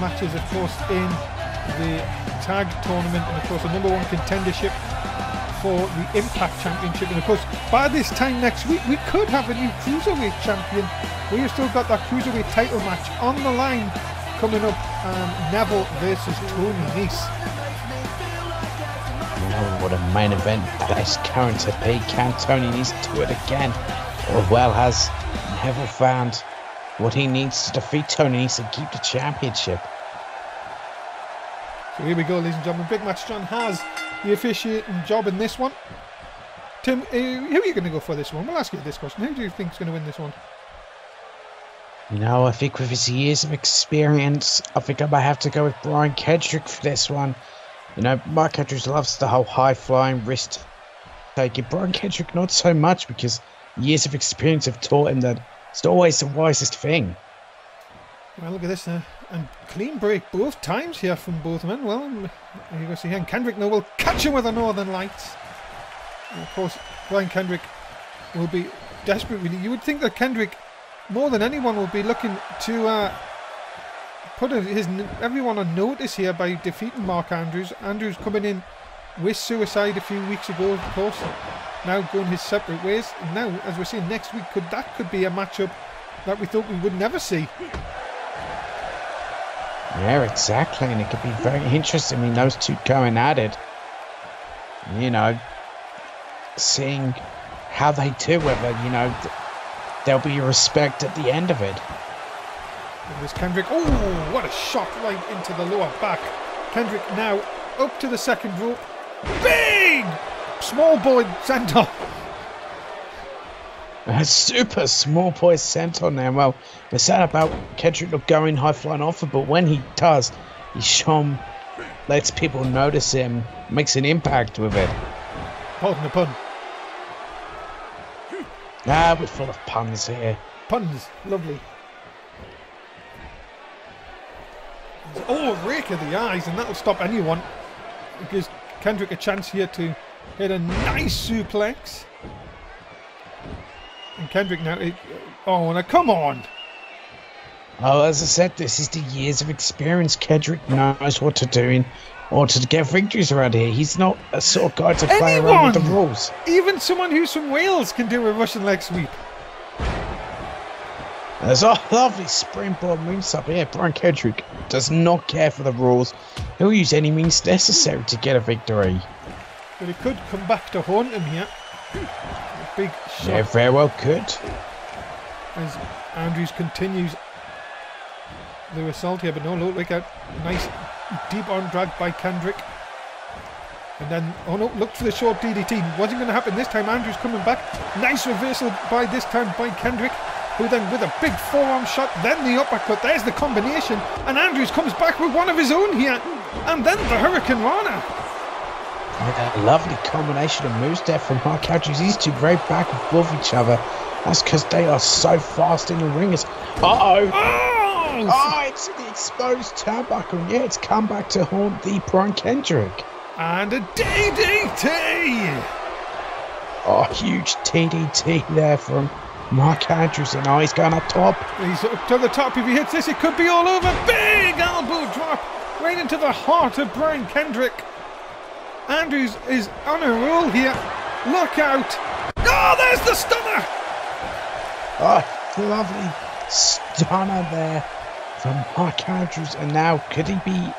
matches, of course, in the tag tournament, and of course, the #1 contendership for the Impact Championship. And of course, by this time next week, we could have a new Cruiserweight champion. We have still got that Cruiserweight title match on the line coming up. Neville versus Tony Nese. What a main event that is going to be. Can Tony Nese do it again? Or well, has Neville found what he needs to defeat Tony Nese and keep the championship? So here we go, ladies and gentlemen. Big Match John has the officiating job in this one. Tim, who are you going to go for this one? We'll ask you this question. Who do you think is going to win this one? I think with his years of experience, I think I might have to go with Brian Kendrick for this one. Mark Kendrick loves the whole high-flying risk taking. Brian Kendrick not so much, because years of experience have taught him that it's not always the wisest thing. Well, look at this now. And clean break both times here from both men. Well, you go see here. And Kendrick now will catch him with the Northern Lights. And of course, Brian Kendrick will be desperate, really. You would think that Kendrick, more than anyone, will be looking to put everyone on notice here by defeating Mark Andrews. Andrews coming in with Suicide a few weeks ago, of course. Now going his separate ways. And now, as we're seeing next week, could be a matchup that we thought we would never see. Yeah, exactly, and it could be very interesting. I mean, those two going at it, seeing how they do, whether, there'll be respect at the end of it. There's Kendrick. Oh, what a shot right into the lower back. Kendrick now up to the second rope. Big! Small boy senton. A super small boy senton now. Well, we're sad about Kendrick not going high flying offer, but when he does, lets people notice him, makes an impact with it. Pardon the pun. We're full of puns here. Puns, lovely. Oh, rake of the eyes, and that'll stop anyone. It gives Kendrick a chance here to hit a nice suplex. And Kendrick now, come on! Oh, as I said, this is the years of experience. Kendrick knows what to do in order to get victories around here. He's not a sort of guy to play around with the rules. Even someone who's from Wales can do a Russian leg sweep. There's a lovely springboard moonsault here. Brian Kendrick does not care for the rules. He'll use any means necessary to get a victory. But it could come back to haunt him here. A big shot. Yeah, very well could. As Andrews continues the assault here, but no, look at nice deep arm drag by Kendrick. And then, look for the short DDT. Wasn't going to happen this time. Andrews coming back. Nice reversal by this time by Kendrick, who then with a big forearm shot, then the uppercut. There's the combination. And Andrews comes back with one of his own here. And then the Hurricane Rana. Yeah, lovely combination of moves there from Mark Andrews. These two right back and forth each other. That's because they are so fast in the ring. It's the exposed turnbuckle. Yeah, it's come back to haunt the Brian Kendrick. And a DDT! Oh, huge DDT there from Mark Andrews. And now he's going up top. He's up to the top. If he hits this, it could be all over. Big elbow drop right into the heart of Brian Kendrick. Andrews is on a roll here. Look out. Oh, there's the stunner. Oh, lovely stunner there from Mark Andrews. And now, could he be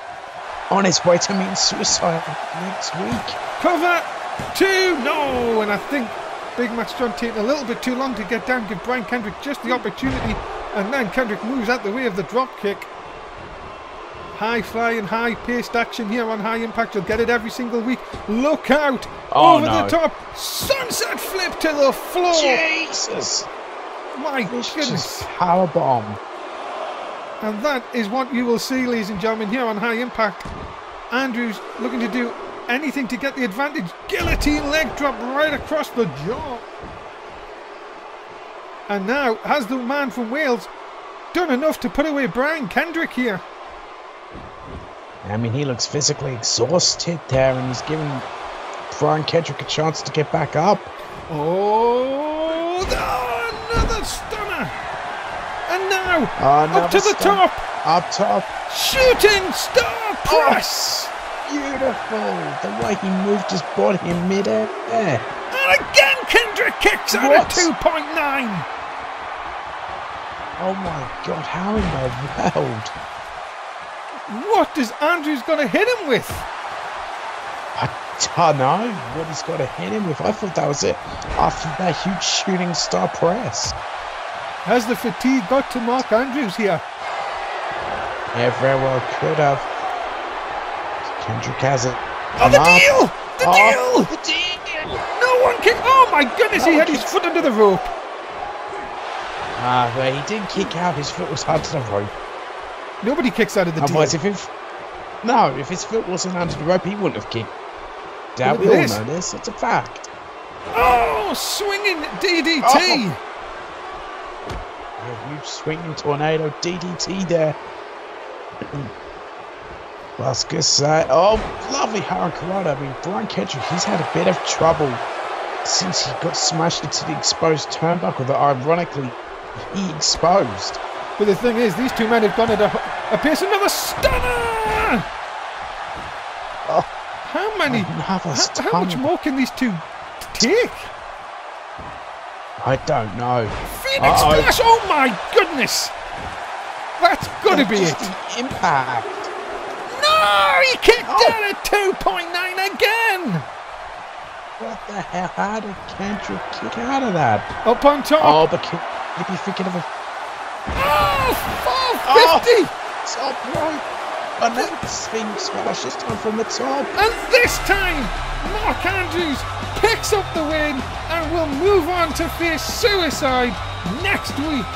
on his way to meet Suicide next week? Cover 2. No. And I think Big Match John taking a little bit too long to get down. Give Brian Kendrick just the opportunity. And then Kendrick moves out the way of the drop kick. High flying, high paced action here on High Impact. You'll get it every single week. Look out! Over the top. Sunset flip to the floor. Jesus! My goodness. Powerbomb. And that is what you will see, ladies and gentlemen, here on High Impact. Andrews looking to do anything to get the advantage. Guillotine leg drop right across the jaw. And now, has the man from Wales done enough to put away Brian Kendrick here? I mean, he looks physically exhausted there, and he's giving Brian Kendrick a chance to get back up. Oh, another stunner. And now, up to the top. Up top. Shooting star press. Oh, beautiful. The way he moved his body in midair. And again, Kendrick kicks out at 2.9. Oh my God, how in the world? What is Andrews going to hit him with? I don't know what he's got to hit him with. I thought that was it after that huge shooting star press. Has the fatigue got to Mark Andrews here? Yeah, very well could have. Kendrick has it. Oh, the deal! The deal! The deal! No one kicked. Oh my goodness, he had his foot under the rope. Well, he didn't kick out. His foot was under the rope. Nobody kicks out of the deal. Otherwise, if his foot wasn't under the rope, he wouldn't have kicked. That we all know this. It's a fact. Oh, swinging DDT. Oh. Yeah, huge swinging tornado DDT there. Vasquez side. Oh, lovely Hurricanrana. I mean, Brian Kendrick, he's had a bit of trouble since he got smashed into the exposed turnbuckle that ironically he exposed. But the thing is, these two men have gone at a pace. Another stunner! Oh, how many? How much more can these two take? I don't know. Phoenix Splash! Oh my goodness! That's got to be it. The impact. No! He kicked out at 2.9 again! What the hell? How did Kendrick kick out of that? Up on top. Oh, but you'd be thinking of a... Oh, 450! Top rope. Another Phoenix Splash, this time from the top. And this time, Mark Andrews picks up the win and will move on to face Suicide next week.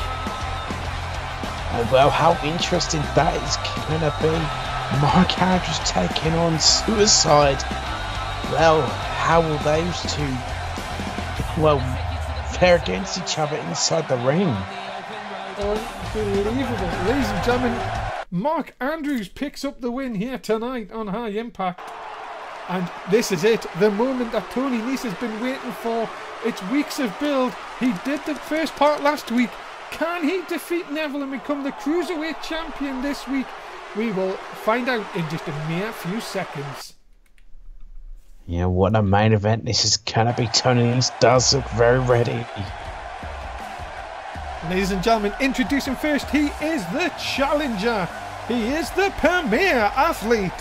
Oh, well, how interesting that is going to be. Mark Andrews taking on Suicide. Well, how will those two, fare against each other inside the ring? Unbelievable. Ladies and gentlemen, Mark Andrews picks up the win here tonight on High Impact. And this is it, the moment that Tony Nese has been waiting for. It's weeks of build. He did the first part last week. Can he defeat Neville and become the Cruiserweight Champion this week? We will find out in just a mere few seconds. Yeah, what a main event this is going to be. Tony Nese does look very ready. Ladies and gentlemen, introducing first, he is the challenger. He is the premier athlete,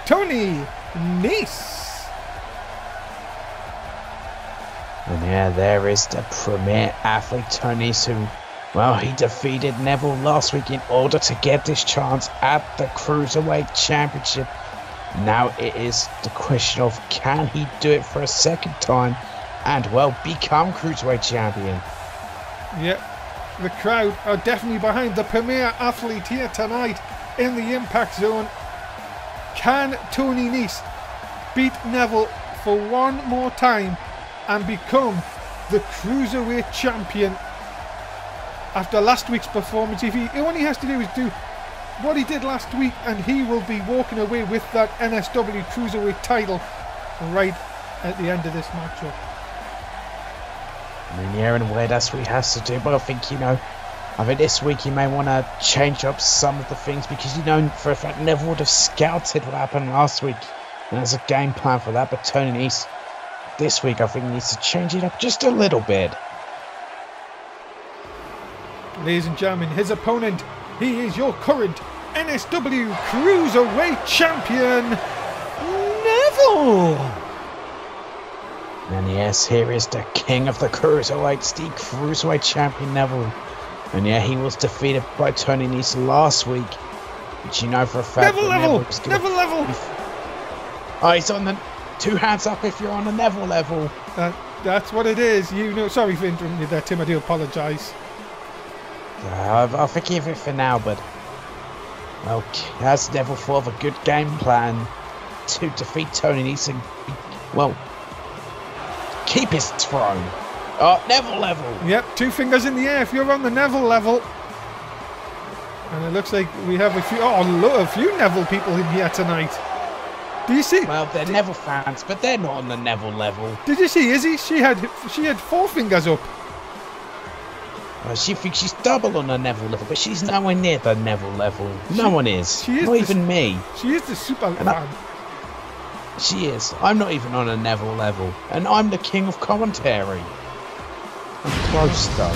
Tony Nese. And yeah, there is the premier athlete, Tony Nese, who, well, he defeated Neville last week in order to get this chance at the Cruiserweight Championship. Now it is the question of, can he do it for a second time and, well, become Cruiserweight Champion? Yep. The crowd are definitely behind the premier athlete here tonight in the Impact Zone. Can Tony Nese beat Neville for one more time and become the Cruiserweight Champion? After last week's performance, if he only has to do is do what he did last week, and he will be walking away with that NSW Cruiserweight title right at the end of this matchup. I mean, yeah, in a way, that's what he has to do. But I think, this week he may want to change up some of the things because, for a fact, Neville would have scouted what happened last week. And there's a game plan for that. But Tony Nese, this week, I think he needs to change it up just a little bit. Ladies and gentlemen, his opponent, he is your current NSW Cruiserweight Champion, Neville! And yes, here is the king of the Cruiserweights, the Cruiserweight Champion Neville. And yeah, he was defeated by Tony Nese last week. But for a fact Neville level! Oh, he's on the 2 hands up if you're on the Neville level. That's what it is. Sorry for interrupting you there, Tim. I do apologise. I'll forgive it for now, but... well, has Neville thought of a good game plan? to defeat Tony Nese and, well, keep his throne. Neville level. Yep, 2 fingers in the air if you're on the Neville level. And it looks like we have a few Neville people in here tonight. Do you see? Well, they're Neville fans, but they're not on the Neville level. Did you see Izzy? She had 4 fingers up. Well, she thinks she's double on the Neville level, but she's nowhere near the Neville level. No one is. She is not even me. She is the super fan. She is. I'm not even on a Neville level, and I'm the king of commentary. I'm close though.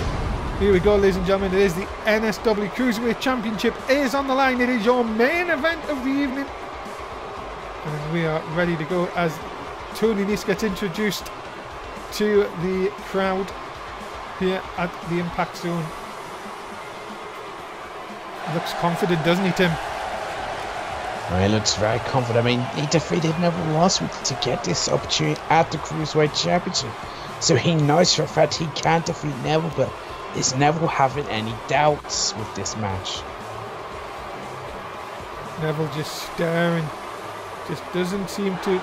Here we go, ladies and gentlemen. It is the NSW Cruiserweight Championship is on the line. It is your main event of the evening. And we are ready to go as Tony Nese gets introduced to the crowd here at the Impact Zone. Looks confident, doesn't he, Tim? Well, he looks very confident. I mean, he defeated Neville last week to get this opportunity at the Cruiserweight Championship. So he knows for a fact he can defeat Neville, but is Neville having any doubts with this match? Neville just staring. Just doesn't seem to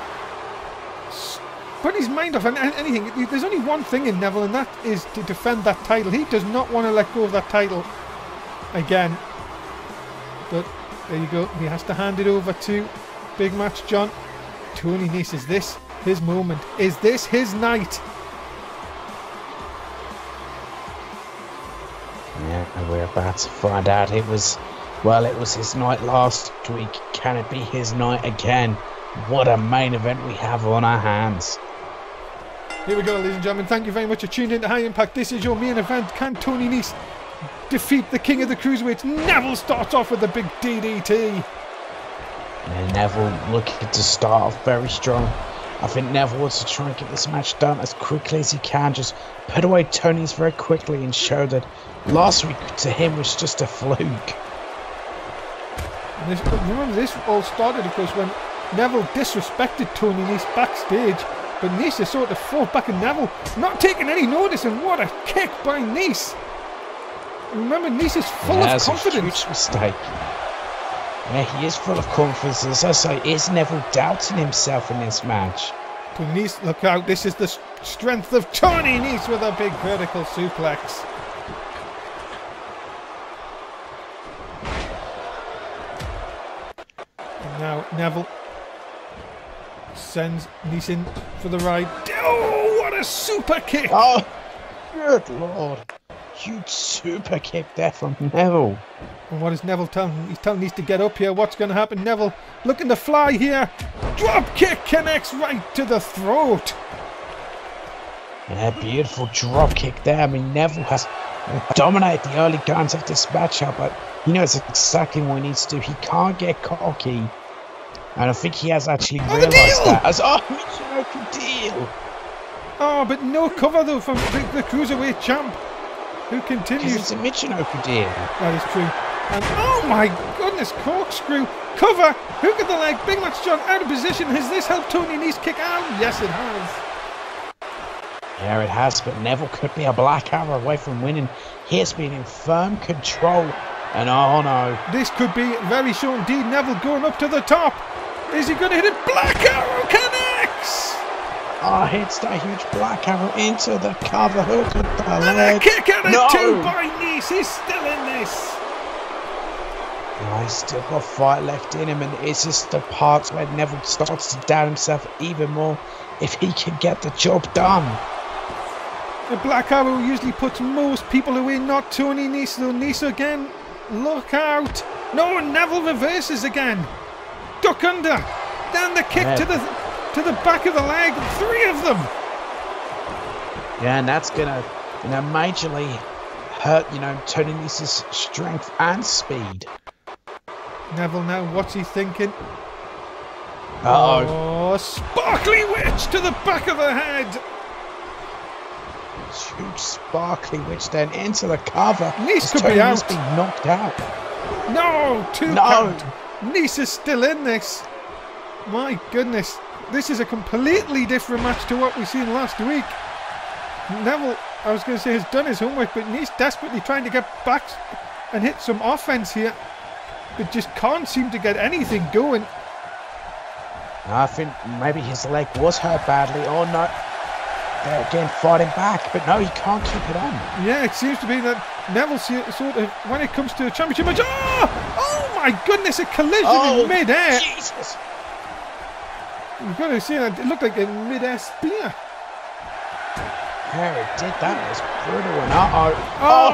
put his mind off on anything. There's only one thing in Neville, and that is to defend that title. He does not want to let go of that title again. But there you go. He has to hand it over to Big Match John. Tony Nese, is this his moment? Is this his night? Yeah, and we're about to find out. It was his night last week. Can it be his night again? What a main event we have on our hands. Here we go, ladies and gentlemen. Thank you very much for tuning in to High Impact. This is your main event. Can Tony Nese defeat the king of the Cruiserweights? Neville starts off with a big DDT. And Neville looking to start off very strong. I think Neville wants to try and get this match done as quickly as he can. Just put away Tony's very quickly and show that last week to him was just a fluke. Remember, this all started, of course, when Neville disrespected Tony Nese backstage, but Nese sort of fought back, and Neville not taking any notice, and what a kick by Nese. Remember, Nese is full of confidence. A huge mistake. Yeah, he is full of confidence. As I say, is Neville doubting himself in this match? But Nese, look out, this is the strength of Tony Nese with a big vertical suplex. Now Neville sends Nese in for the ride. Oh, what a super kick! Oh, good lord. Huge super kick there from Neville. And what is Neville telling him? He's telling Nese to get up here. What's going to happen? Neville looking to fly here. Drop kick connects right to the throat. Yeah, beautiful drop kick there. I mean, Neville has dominated the early goings of this matchup, but he knows exactly what he needs to do. He can't get cocky. And I think he has actually realised that. Mission deal. Oh, but no cover though from the Cruiserweight champ, who continues. It's a Michinoku deal. That is true. And oh my goodness, corkscrew cover. Hook at the leg. Big Match John out of position. Has this helped Tony Nese kick out? Yes, it has. Yeah, it has. But Neville could be a black arrow away from winning. He has been in firm control. And oh no. This could be very short indeed. Neville going up to the top. Is he going to hit it? Black arrow connects! Oh, hits that huge black arrow into the cover hook at the leg. And a kick at it too by Nese. He's still in this. Oh, he's still got fight left in him, and it's just the parts where Neville starts to doubt himself even more if he can get the job done. The black arrow usually puts most people away, not Tony Nese though. Nese again. Look out! No, Neville reverses again. Duck under. Then the kick to the back of the leg. 3 of them. Yeah, and that's gonna, majorly hurt, Tony Nese's strength and speed. Neville now, what's he thinking? Uh-oh. Oh, sparkly witch to the back of the head. Huge sparkly witch then into the cover. Nese could be out. Nese being knocked out. No, 2 count. Nese is still in this. My goodness. This is a completely different match to what we've seen last week. Neville, I was going to say, has done his homework, but Nese desperately trying to get back and hit some offense here, but just can't seem to get anything going. I think maybe his leg was hurt badly. Oh no. They're again fighting back, but no, he can't keep it on. Yeah, it seems to be that Neville sort of, when it comes to a championship match, oh my goodness, a collision in mid-air. Jesus. You've got to see that, it looked like a mid-air spear. Yeah, it did. That was brutal. And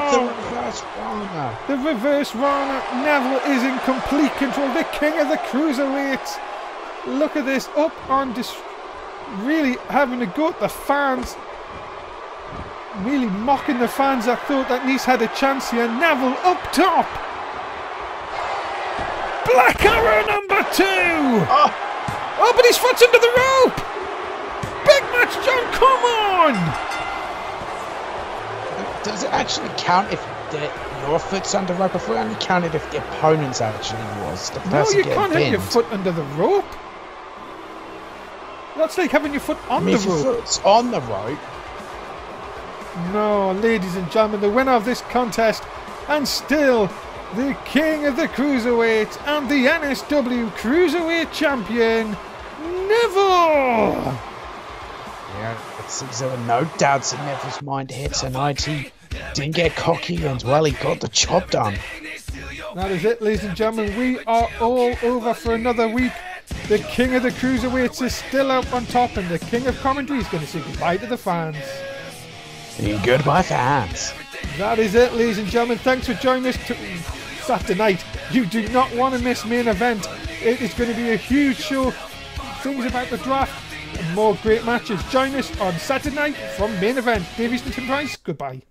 the reverse Rana. The reverse Rana. Neville is in complete control. The king of the cruiserweights. Look at this, up on really having a go at the fans. Really mocking the fans that thought that Nese had a chance here. Neville up top. Black arrow number 2. Oh, but his foot's under the rope. Big match, John, come on. Does it actually count if your foot's under the rope? I thought it only counted if the opponent's actually was. The No, person you can't have your foot under the rope. That's like having your foot on the if your rope. foot's on the rope. No, ladies and gentlemen, the winner of this contest, and still the king of the cruiserweight and the NSW cruiserweight champion, Neville. Yeah, it seems there were no doubts in Neville's mind here tonight. He didn't get cocky, and well, he got the job done. That is it, ladies and gentlemen. We are all over for another week. The king of the cruiserweights is still out on top, and the king of commentary is going to say goodbye to the fans. Goodbye, fans. That is it, ladies and gentlemen. Thanks for joining us Saturday night. You do not want to miss main event. It is going to be a huge show. Things about the draft and more great matches. Join us on Saturday night from main event. Davey Price, goodbye.